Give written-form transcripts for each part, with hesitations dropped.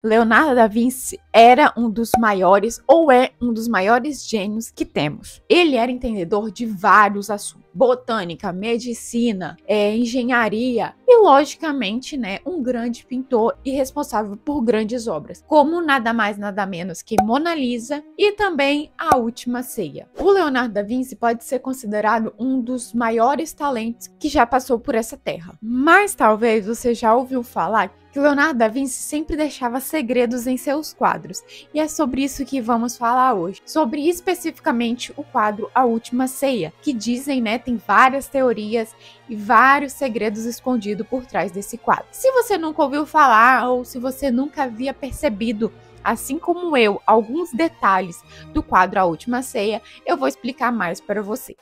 Leonardo da Vinci era um dos maiores, ou é um dos maiores gênios que temos. Ele era entendedor de vários assuntos: botânica, medicina, engenharia e, logicamente, né, um grande pintor e responsável por grandes obras, como nada mais nada menos que Mona Lisa e também A Última Ceia. O Leonardo da Vinci pode ser considerado um dos maiores talentos que já passou por essa terra. Mas talvez você já ouviu falar que Leonardo da Vinci sempre deixava segredos em seus quadros, e é sobre isso que vamos falar hoje, sobre especificamente o quadro A Última Ceia, que dizem, né, tem várias teorias e vários segredos escondidos por trás desse quadro. Se você nunca ouviu falar, ou se você nunca havia percebido, assim como eu, alguns detalhes do quadro A Última Ceia, eu vou explicar mais para você.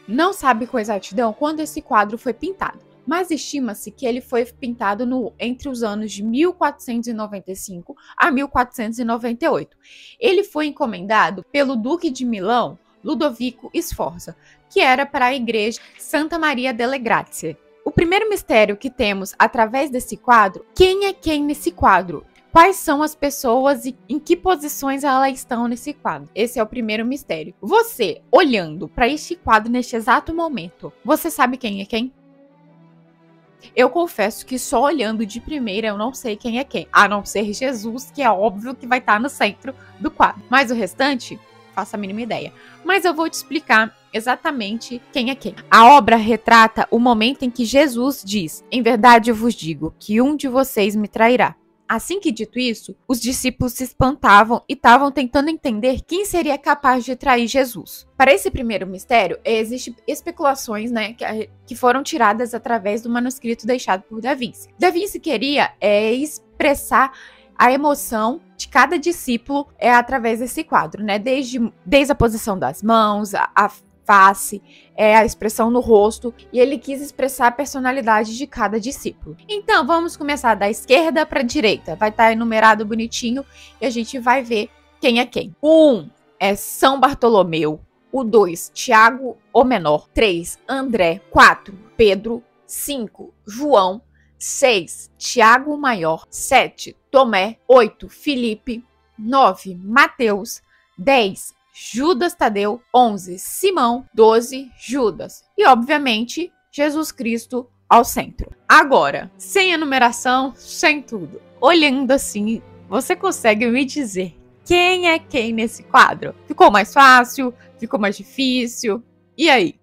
Não sabe com exatidão quando esse quadro foi pintado, mas estima-se que ele foi pintado entre os anos de 1495 a 1498. Ele foi encomendado pelo Duque de Milão, Ludovico Sforza, que era para a igreja Santa Maria delle Grazie. O primeiro mistério que temos através desse quadro: quem é quem nesse quadro? Quais são as pessoas e em que posições elas estão nesse quadro? Esse é o primeiro mistério. Você, olhando para este quadro neste exato momento, você sabe quem é quem? Eu confesso que só olhando de primeira eu não sei quem é quem, a não ser Jesus, que é óbvio que vai estar no centro do quadro. Mas o restante, faço a mínima ideia. Mas eu vou te explicar exatamente quem é quem. A obra retrata o momento em que Jesus diz: "Em verdade eu vos digo que um de vocês me trairá." Assim que dito isso, os discípulos se espantavam e estavam tentando entender quem seria capaz de trair Jesus. Para esse primeiro mistério, existem especulações, né, que foram tiradas através do manuscrito deixado por Da Vinci. Da Vinci queria expressar a emoção de cada discípulo através desse quadro, né, desde a posição das mãos, a face, a expressão no rosto, e ele quis expressar a personalidade de cada discípulo. Então, vamos começar da esquerda para a direita. Vai estar enumerado bonitinho e a gente vai ver quem é quem. O 1 é São Bartolomeu. O 2, Tiago o Menor. 3, André. 4, Pedro. 5, João. 6, Tiago o Maior. 7, Tomé. 8, Filipe. 9, Mateus. 10, Judas Tadeu. 11, Simão. 12, Judas. E, obviamente, Jesus Cristo ao centro. Agora, sem enumeração, sem tudo, olhando assim, você consegue me dizer quem é quem nesse quadro? Ficou mais fácil? Ficou mais difícil? E aí?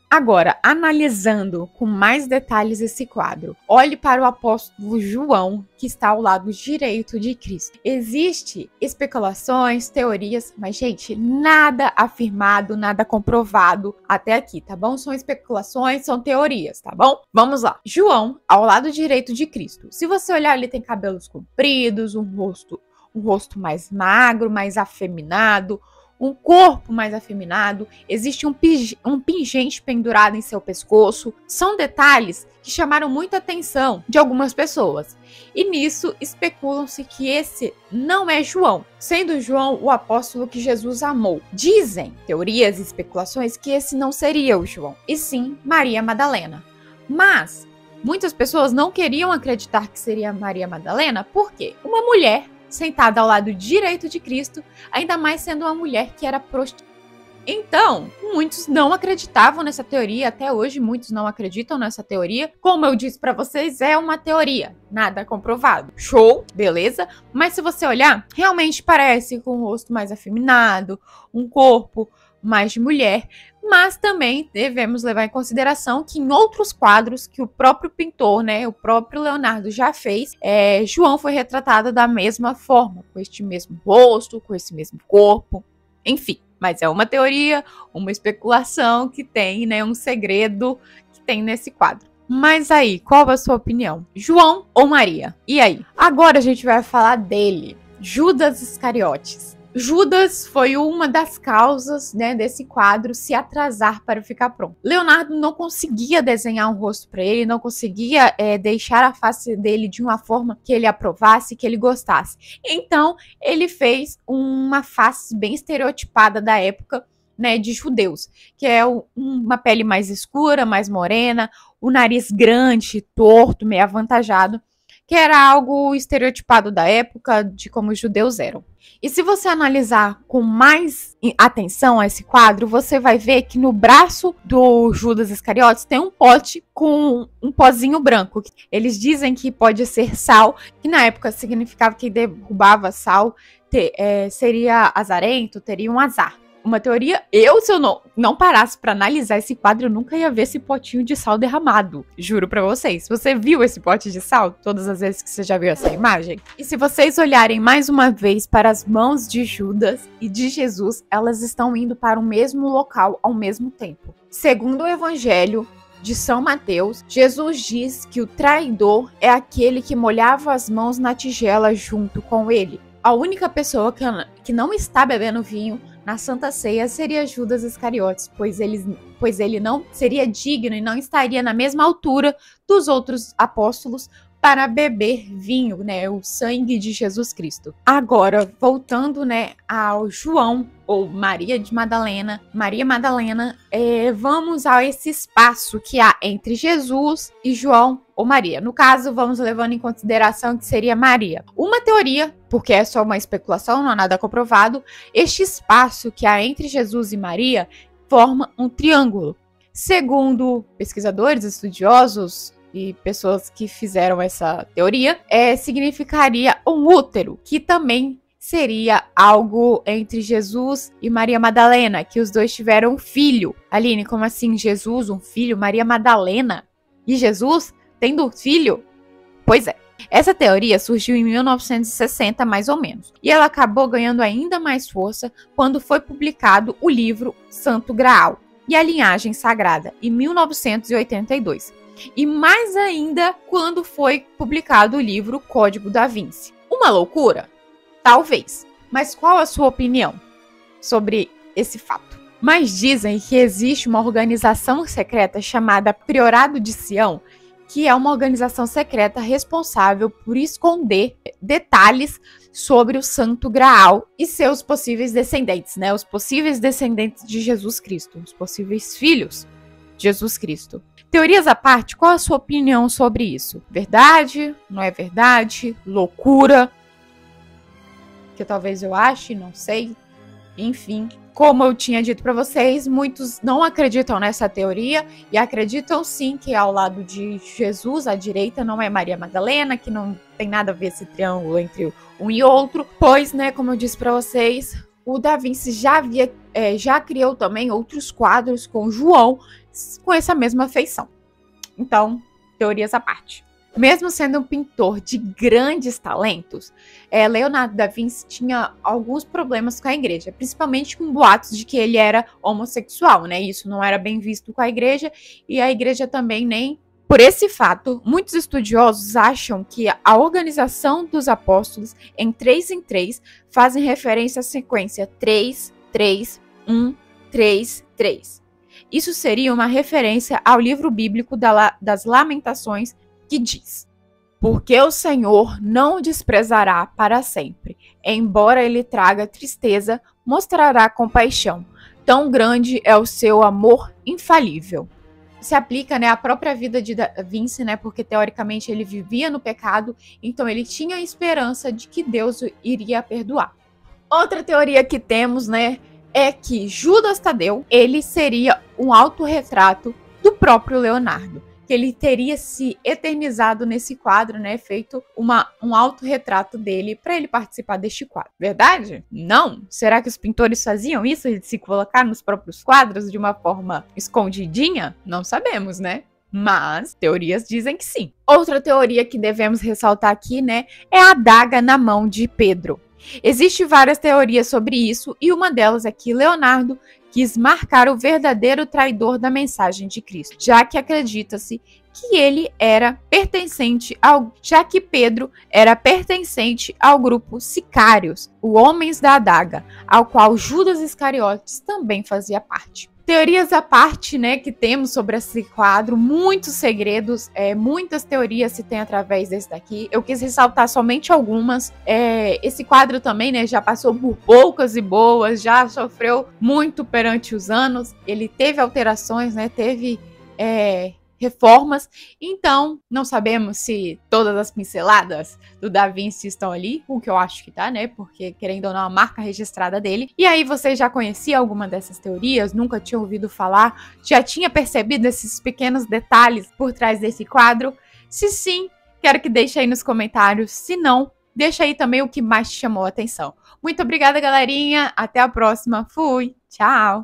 Agora, analisando com mais detalhes esse quadro, olhe para o apóstolo João, que está ao lado direito de Cristo. Existem especulações, teorias, mas, gente, nada afirmado, nada comprovado até aqui, tá bom? São especulações, são teorias, tá bom? Vamos lá. João, ao lado direito de Cristo. Se você olhar, ele tem cabelos compridos, um rosto mais magro, mais afeminado, um corpo mais afeminado, existe um pingente pendurado em seu pescoço. São detalhes que chamaram muita atenção de algumas pessoas. E nisso especulam-se que esse não é João, sendo João o apóstolo que Jesus amou. Dizem teorias e especulações que esse não seria o João, e sim Maria Madalena. Mas muitas pessoas não queriam acreditar que seria Maria Madalena, porque uma mulher sentada ao lado direito de Cristo, ainda mais sendo uma mulher que era prostituta. Então, muitos não acreditavam nessa teoria, até hoje muitos não acreditam nessa teoria. Como eu disse para vocês, é uma teoria, nada comprovado. Show, beleza? Mas se você olhar, realmente parece com um rosto mais afeminado, um corpo mais de mulher, mas também devemos levar em consideração que em outros quadros que o próprio pintor, né, o próprio Leonardo já fez, João foi retratado da mesma forma, com este mesmo rosto, com esse mesmo corpo, enfim. Mas é uma teoria, uma especulação que tem, né, um segredo que tem nesse quadro. Mas aí, qual a sua opinião? João ou Maria? E aí? Agora a gente vai falar dele, Judas Iscariotes. Judas foi uma das causas, né, desse quadro se atrasar para ficar pronto. Leonardo não conseguia desenhar um rosto para ele, não conseguia deixar a face dele de uma forma que ele aprovasse, que ele gostasse. Então, ele fez uma face bem estereotipada da época, né, de judeus, que é uma pele mais escura, mais morena, o nariz grande, torto, meio avantajado, que era algo estereotipado da época de como os judeus eram. E se você analisar com mais atenção esse quadro, você vai ver que no braço do Judas Iscariotes tem um pote com um pozinho branco. Eles dizem que pode ser sal, que na época significava que derrubava sal, seria azarento, teria um azar. Uma teoria, se eu não parasse para analisar esse quadro, eu nunca ia ver esse potinho de sal derramado. Juro para vocês. Você viu esse pote de sal todas as vezes que você já viu essa imagem? E se vocês olharem mais uma vez para as mãos de Judas e de Jesus, elas estão indo para o mesmo local ao mesmo tempo. Segundo o Evangelho de São Mateus, Jesus diz que o traidor é aquele que molhava as mãos na tigela junto com ele. A única pessoa que não está bebendo vinho na Santa Ceia seria Judas Iscariotes, pois ele não seria digno e não estaria na mesma altura dos outros apóstolos para beber vinho, né, o sangue de Jesus Cristo. Agora, voltando, né, ao João, ou Maria Madalena, vamos a esse espaço que há entre Jesus e João ou Maria. No caso, vamos levando em consideração que seria Maria. Uma teoria, porque é só uma especulação, não há nada comprovado, este espaço que há entre Jesus e Maria forma um triângulo. Segundo pesquisadores, estudiosos e pessoas que fizeram essa teoria, significaria um útero, que também seria algo entre Jesus e Maria Madalena, que os dois tiveram um filho. Aline, como assim? Jesus, um filho? Maria Madalena e Jesus tendo um filho? Pois é. Essa teoria surgiu em 1960, mais ou menos, e ela acabou ganhando ainda mais força quando foi publicado o livro Santo Graal e a Linhagem Sagrada, em 1982. E mais ainda quando foi publicado o livro Código da Vinci. Uma loucura? Talvez. Mas qual a sua opinião sobre esse fato? Mas dizem que existe uma organização secreta chamada Priorado de Sião, que é uma organização secreta responsável por esconder detalhes sobre o Santo Graal e seus possíveis descendentes, né? Os possíveis descendentes de Jesus Cristo, os possíveis filhos de Jesus Cristo. Teorias à parte, qual a sua opinião sobre isso? Verdade? Não é verdade? Loucura? Que talvez eu ache, não sei. Enfim, como eu tinha dito para vocês, muitos não acreditam nessa teoria e acreditam sim que ao lado de Jesus, à direita, não é Maria Madalena, que não tem nada a ver esse triângulo entre um e outro, pois, né, como eu disse para vocês, o Da Vinci já criou também outros quadros com João com essa mesma feição. Então, teorias à parte. Mesmo sendo um pintor de grandes talentos, Leonardo da Vinci tinha alguns problemas com a igreja, principalmente com boatos de que ele era homossexual, né? Isso não era bem visto com a igreja, e a igreja também nem. Por esse fato, muitos estudiosos acham que a organização dos apóstolos em 3 em 3 fazem referência à sequência 3, 3, 1, 3, 3. Isso seria uma referência ao livro bíblico das Lamentações, que diz: porque o Senhor não o desprezará para sempre, embora ele traga tristeza, mostrará compaixão. Tão grande é o seu amor infalível. Se aplica, né, à própria vida de Da Vinci, né, porque teoricamente ele vivia no pecado, então ele tinha a esperança de que Deus iria perdoar. Outra teoria que temos, né, é que Judas Tadeu, ele seria um autorretrato do próprio Leonardo, que ele teria se eternizado nesse quadro, né, feito um autorretrato dele para ele participar deste quadro. Verdade? Não? Será que os pintores faziam isso, de se colocar nos próprios quadros de uma forma escondidinha? Não sabemos, né? Mas teorias dizem que sim. Outra teoria que devemos ressaltar aqui, né, é a adaga na mão de Pedro. Existem várias teorias sobre isso, e uma delas é que Leonardo quis marcar o verdadeiro traidor da mensagem de Cristo, já que acredita-se que ele era pertencente já que Pedro era pertencente ao grupo Sicários, os Homens da Adaga, ao qual Judas Iscariotes também fazia parte. Teorias à parte, né, que temos sobre esse quadro, muitos segredos, muitas teorias se tem através desse daqui. Eu quis ressaltar somente algumas. Esse quadro também, né, já passou por poucas e boas, já sofreu muito perante os anos. Ele teve alterações, né, teve reformas, então não sabemos se todas as pinceladas do Da Vinci estão ali, o que eu acho que tá, né, porque querendo ou não a marca registrada dele. E aí você já conhecia alguma dessas teorias, nunca tinha ouvido falar, já tinha percebido esses pequenos detalhes por trás desse quadro? Se sim, quero que deixe aí nos comentários, se não, deixa aí também o que mais te chamou a atenção. Muito obrigada, galerinha, até a próxima, fui, tchau!